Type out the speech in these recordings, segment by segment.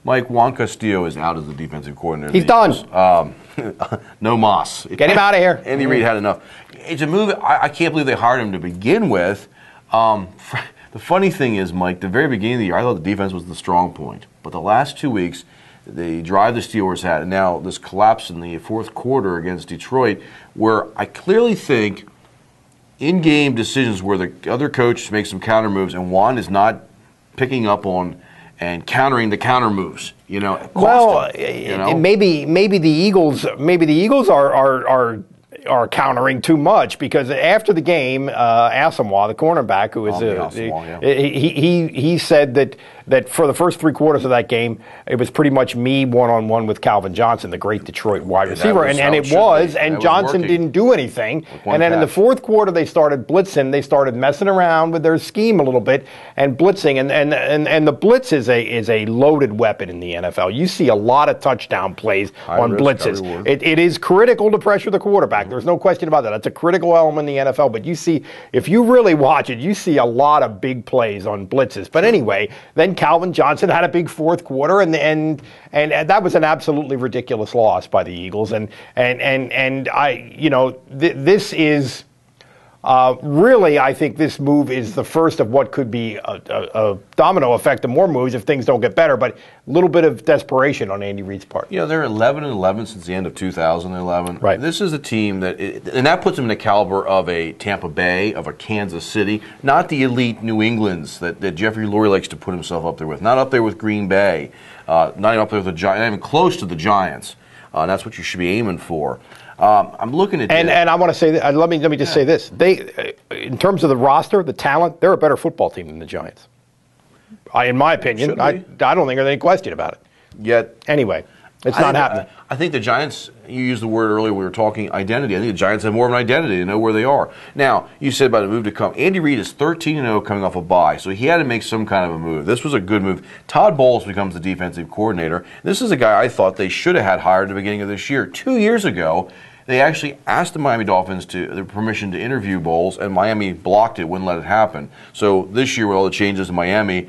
Mike, Juan Castillo is out as the defensive coordinator. He's done. No moss. Get him out of here. Andy Reid had enough. It's a move. I can't believe they hired him to begin with. The funny thing is, Mike, the very beginning of the year, I thought the defense was the strong point. But the last 2 weeks, the drive the Steelers had, and now this collapse in the fourth quarter against Detroit, where I clearly think in-game decisions where the other coach makes some counter moves and Juan is not picking up on and countering the counter moves, Well, maybe the Eagles are countering too much, because after the game, Asamoah, the cornerback, who is he said that for the first 3 quarters of that game, it was pretty much me one-on-one with Calvin Johnson, the great Detroit wide receiver, and Johnson didn't do anything. And then in the fourth quarter, they started blitzing. They started messing around with their scheme a little bit and blitzing. And the blitz is a loaded weapon in the NFL. You see a lot of touchdown plays on blitzes. It is critical to pressure the quarterback. There's no question about that. That's a critical element in the NFL. But you see, if you really watch it, you see a lot of big plays on blitzes. But anyway, then Calvin Johnson had a big fourth quarter, and that was an absolutely ridiculous loss by the Eagles. And this is really, I think this move is the first of what could be a domino effect of more moves if things don't get better. But a little bit of desperation on Andy Reid's part. They're 11-11 since the end of 2011. Right. This is a team and that puts them in the caliber of a Tampa Bay, of a Kansas City, not the elite New Englands that Jeffrey Lurie likes to put himself up there with. Not up there with Green Bay, not even up there with the Giants, not even close to the Giants. That's what you should be aiming for. I'm looking at and I want to say that, let me just say this. They, in terms of the roster, the talent, they're a better football team than the Giants. In my opinion, I don't think there's any question about it. Yet anyway, it's not happening. I think the Giants, you used the word earlier, we were talking identity. I think the Giants have more of an identity. They know where they are. Now, you said about a move to come. Andy Reid is 13-0 coming off a bye, so he had to make some kind of a move. This was a good move. Todd Bowles becomes the defensive coordinator. This is a guy I thought they should have had hired at the beginning of this year. 2 years ago, they actually asked the Miami Dolphins their permission to interview Bowles, and Miami blocked it, wouldn't let it happen. So this year, with all the changes in Miami,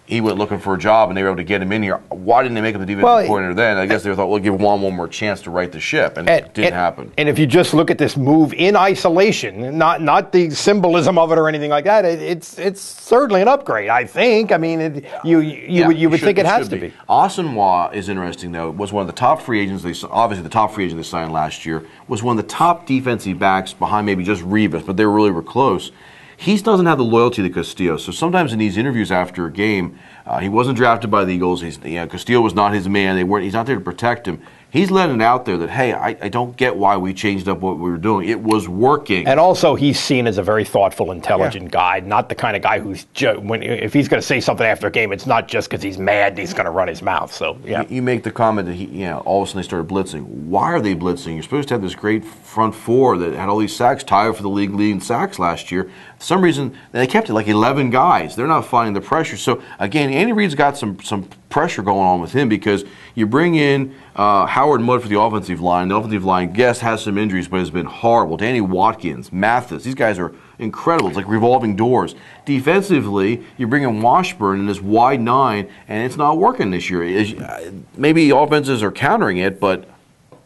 he went looking for a job, and they were able to get him in here. Why didn't they make him the defensive coordinator then? I guess they thought, we'll give Juan one more chance to right the ship, and it didn't happen. And if you just look at this move in isolation, not the symbolism of it or anything like that, it's certainly an upgrade, I think. I mean, you would think it has to be. Asamoah is interesting, though. Was one of the top free agents. Obviously, the top free agent they signed last year was one of the top defensive backs behind maybe just Revis, but they really were close. He doesn't have the loyalty to Castillo, so sometimes in these interviews after a game, he wasn't drafted by the Eagles. Castillo was not his man. He's not there to protect him. He's letting it out there that, hey, I don't get why we changed up what we were doing. It was working. And also, he's seen as a very thoughtful, intelligent guy, not the kind of guy who's if he's going to say something after a game, it's not just because he's mad and he's going to run his mouth. So yeah, you make the comment that all of a sudden they started blitzing. Why are they blitzing? You're supposed to have this great front four that had all these sacks, tied for the league leading sacks last year. For some reason, they kept it like 11 guys. They're not finding the pressure. So again, Andy Reid's got some pressure going on with him, because you bring in Howard Mudd for the offensive line. The offensive line, yes, has some injuries, but has been horrible. Danny Watkins, Mathis, these guys are incredible. It's like revolving doors. Defensively, you bring in Washburn in this wide 9, and it's not working this year. Maybe offenses are countering it, but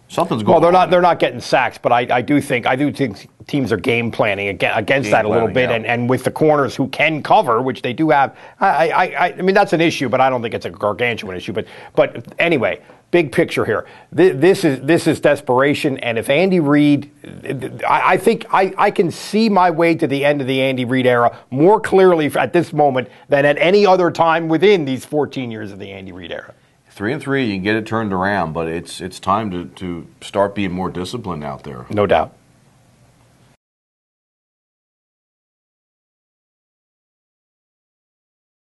something's going on. Well, they're not getting sacks, but I do think teams are game planning against that a little bit, and with the corners who can cover, which they do have. I mean, that's an issue, but I don't think it's a gargantuan issue. But anyway, big picture here. This is desperation, and if Andy Reid, I think I can see my way to the end of the Andy Reid era more clearly at this moment than at any other time within these 14 years of the Andy Reid era. 3-3, you can get it turned around, but it's time to start being more disciplined out there. No doubt.